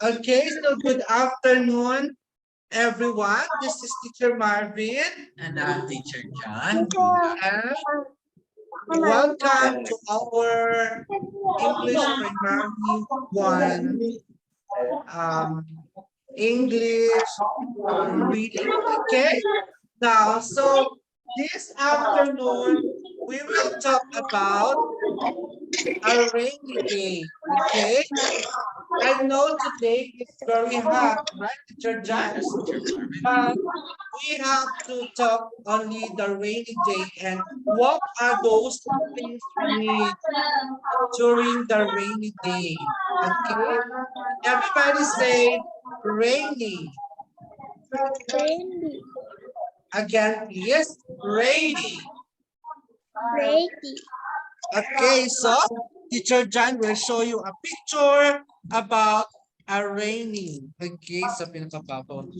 Okay, so good afternoon, everyone. This is Teacher Marvin. And I'm Teacher John. And welcome to our English Primary 1 English reading. Okay, now, so this afternoon, we will talk about a rainy day. Okay, I know today is very hot, right, Teacher John? Yes, Teacher Marvin. But we have to talk only the rainy day and what are those things we need during the rainy day. Okay? Everybody say rainy. Rainy. Again, please. Rainy. Rainy. Okay, so Teacher John will show you a picture about a rainy. Okay, so pinakapapon.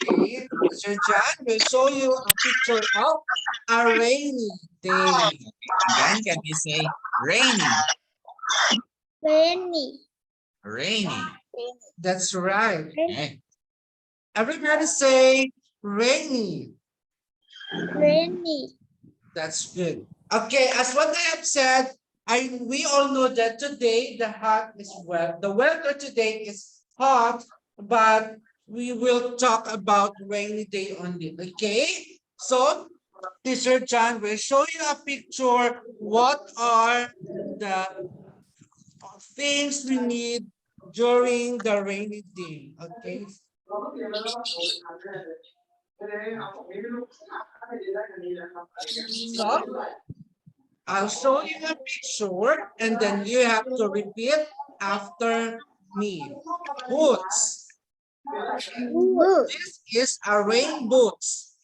Okay, Teacher John will show you a picture of a rainy day. Again, can you say rainy? Rainy. Rainy. That's right. Okay. Everybody say rainy. Rainy. That's good. Okay, as what I have said, we all know that today the weather today is hot, but we will talk about rainy day only. Okay, so Teacher John will show you a picture. What are the things we need during the rainy day? Okay. So I'll show you a picture and then you have to repeat after me. Boots. Boot. This is a rain boots.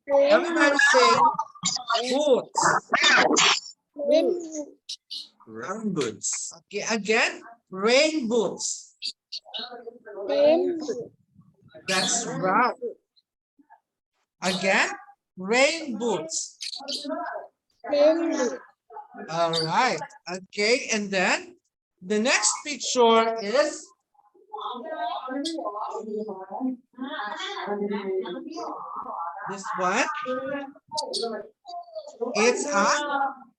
Rainy. Everybody say boots. Rainy. Rain boots. Okay, again, rain boots. Rainy. That's right. Again, rain boots. Rainy. All right. Okay, and then the next picture is this one. It's a,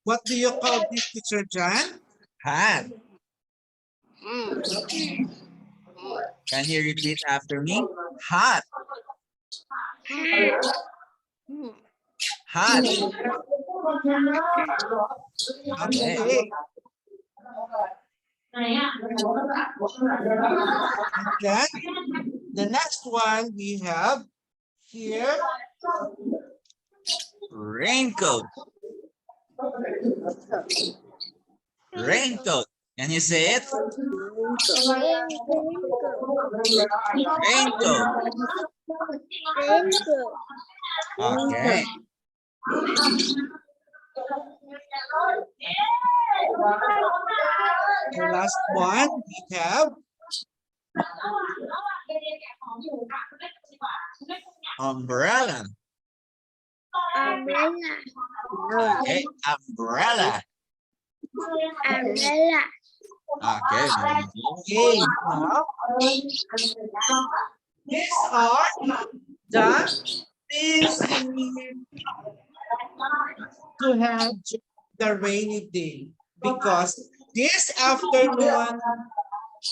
what do you call this, Teacher John? Hat. Can you repeat after me? Hat. Hat. Okay. Okay. Then the next one we have here. Raincoat. Raincoat. Can you say it? Raincoat. Raincoat. Okay. The last one we have Umbrella. Umbrella. Okay. Umbrella. Umbrella. Okay. okay. Now, these are the things you need to have the rainy day because this afternoon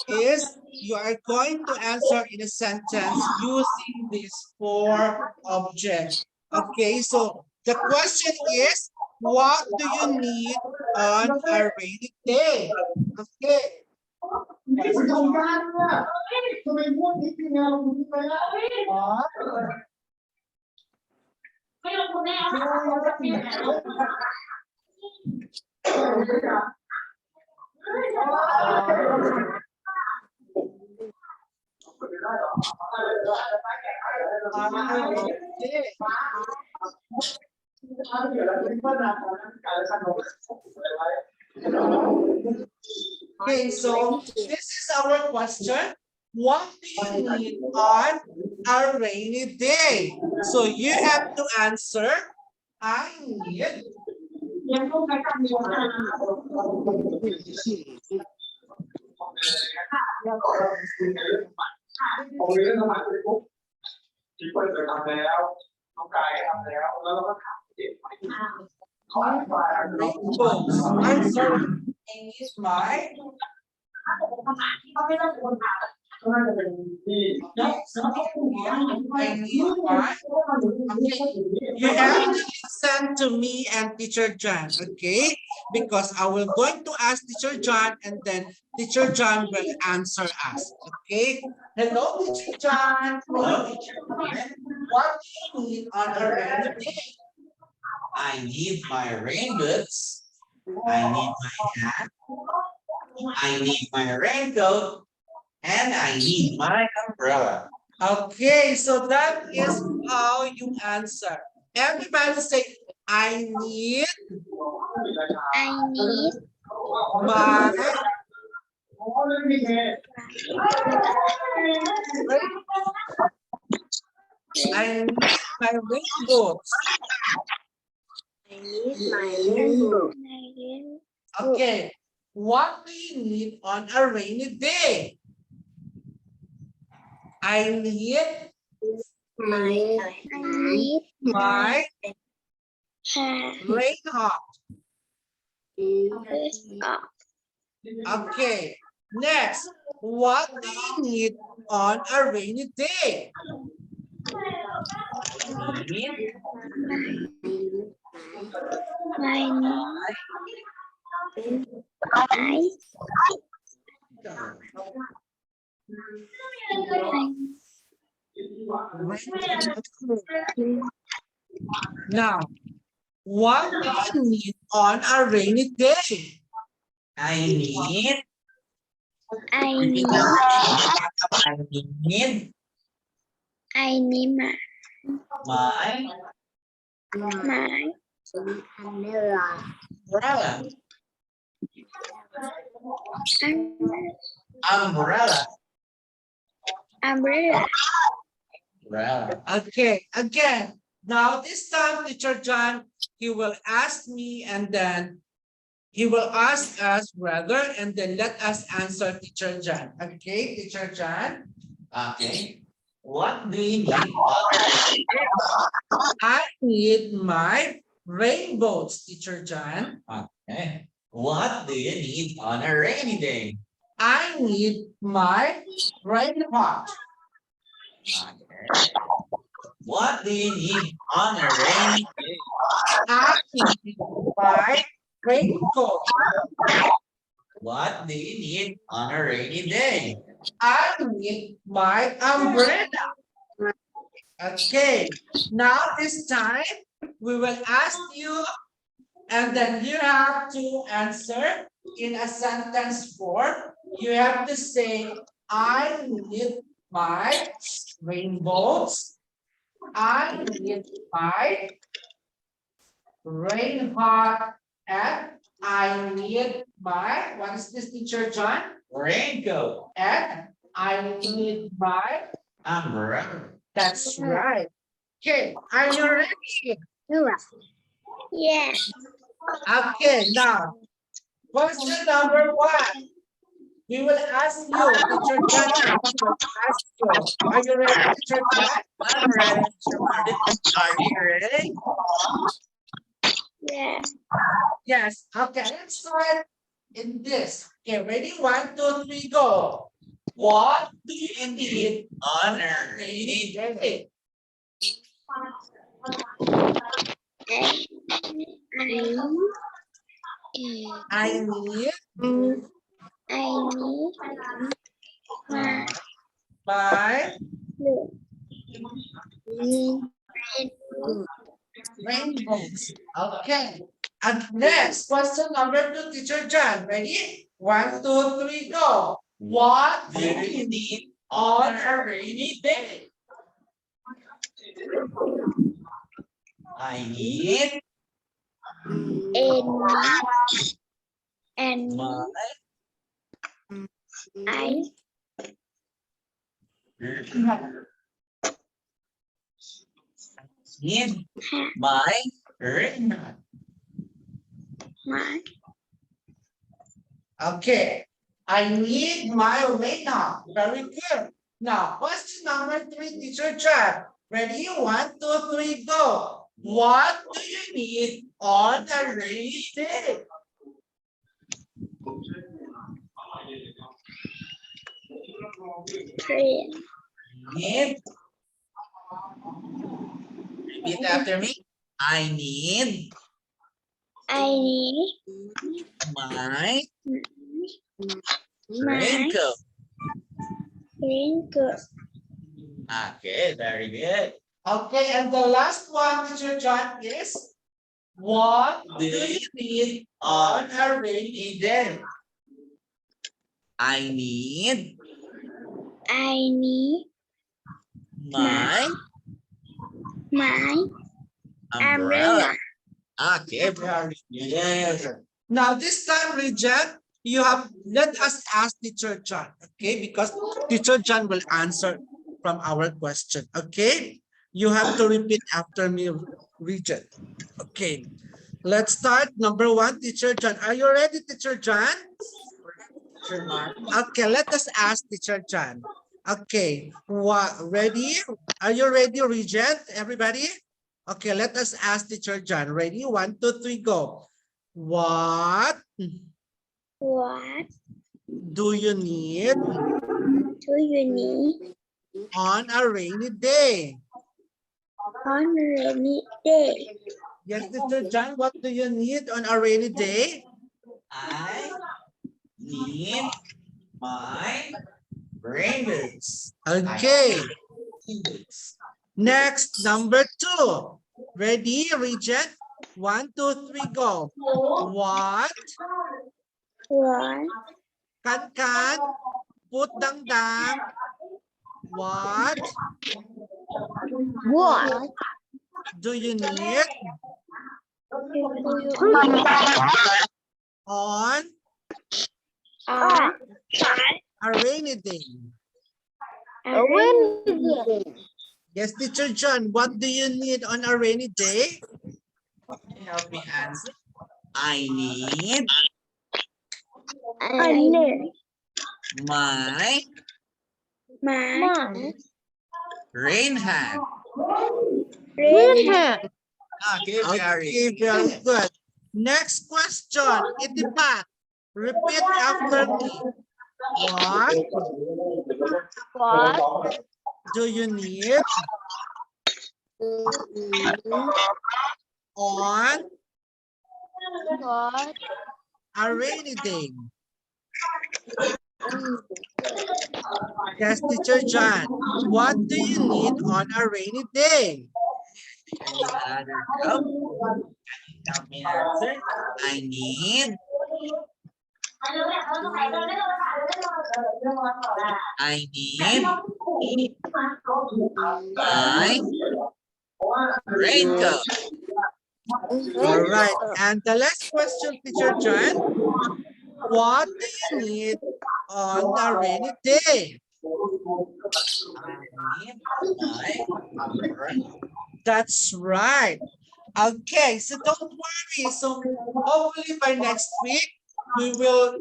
is you are going to answer in a sentence using these four objects. Okay, so the question is, what do you need on a rainy day? Okay. Okay, so this is our question. What do you need on a rainy day? So you have to answer, I need Rainbows. I'm sorry. I need my okay. You have to listen to me and Teacher John, okay? Because I will going to ask Teacher John and then Teacher John will answer us, okay? Hello, Teacher John. Hello, teacher. What do you need on a rainy day? I need my rain boots. I need my hat. I need my raincoat. And I need my umbrella. Okay, so that is how you answer. Everybody say, I need I need my I need my raincoats. rainbow. Okay, what do you need on a rainy day? I need I need my rain hat. Okay, next, what do you need on a rainy day? I need Now, what do you need on a rainy day? I need I repeat need after me. I need my my umbrella. Umbrella. umbrella. Umbrella. Okay, again, now this time Teacher John, he will ask me and then he will ask us whether and then let us answer Teacher John. Okay, Teacher John? Okay. What do you need? I need my rainbows, Teacher John. Okay. What do you need on a rainy day? I need my rain pot. Okay. What do you need on a rainy day? I need my raincoat. What do you need on a rainy day? I need my umbrella. Okay, now this time we will ask you and then you have to answer in a sentence form. You have to say, I need my rainbows. I need my rain pot and I need my, what is this, Teacher John? Raincoat. And I need my, Umbrella. that's right. Okay, are you ready? Yeah. Okay, now, question number 1. We will ask you, Teacher John, will ask you. Are you ready, Teacher John? I'm ready, Mr. Martin. Are you ready? Yeah. Yes. Okay, let's start in this. Okay, ready? 1, 2, 3, go. What do you need On a rainy day. I need my rainbows. Okay. And next, question number 2, Teacher John. Ready? 1, 2, 3, go. What Do you need on a rainy day? I need And my I need my rain hat. my Okay. I need my raincoat. Very good. Now, question number 3, Teacher Chan. Ready? 1, 2, 3, go. What do you need on a rainy day? Train. Need. Repeat after me. I need I need my my raincoat. raincoat. Okay, very good. Okay, and the last one, Teacher John, is what do you need on a rainy day? I need I need my my umbrella. umbrella. Okay, very good. Now, this time, Regent, you have let us ask Teacher John, okay? Because Teacher John will answer from our question, okay? You have to repeat after me, Regent. Okay, let's start. Number 1, Teacher John. Are you ready, Teacher John? Sure, Mark. Okay, let us ask Teacher John. Okay, ready? Are you ready, Regent? Everybody? Okay, let us ask Teacher John. Ready? 1, 2, 3, go. What What do you need do you need on a rainy day? on a rainy day? Yes, Teacher John, what do you need on a rainy day? I need my rainboots. Okay, Rainboots. next, number 2. Ready, Regent? 1, 2, 3, go. What What kan, put dang, what what do you need do you need on on a rainy day? a rainy day? Yes, Teacher John, what do you need on a rainy day? Help me answer. I need I need my my rain hat. rain hat. Okay, Okay, very good. Next question, Itipat. Repeat after me. What What do you need on what a rainy day? Yes, Teacher John. What do you need on a rainy day? I need another help. Help me answer. I need my raincoat. All right. And the last question, Teacher John. What do you need on a rainy day? I need my umbrella. That's right. Okay, so don't worry. So hopefully by next week you will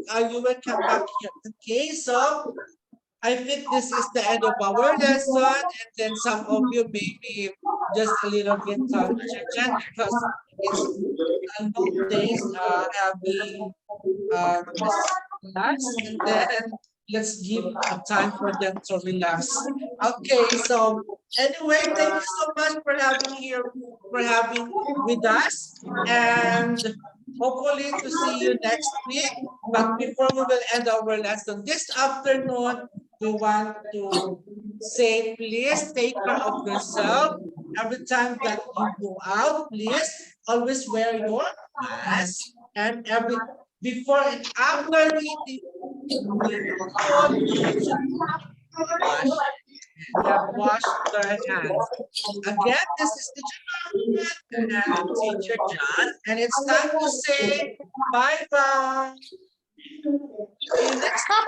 come back here. Okay, so I think this is the end of our lesson, and then some of you maybe just a little bit Teacher because it's a long days having this class, and then let's give a time for them to relax. Okay, so anyway, thank you so much for having with us, and hopefully to see you next week. But before we will end our lesson this afternoon, we want to say, please take care of yourself. Every time that you go out, please always wear your mask. And before and after eating food, you should wash their hands. Again, this is Teacher Margaret and Teacher John, and it's time to say bye-bye. See you next time.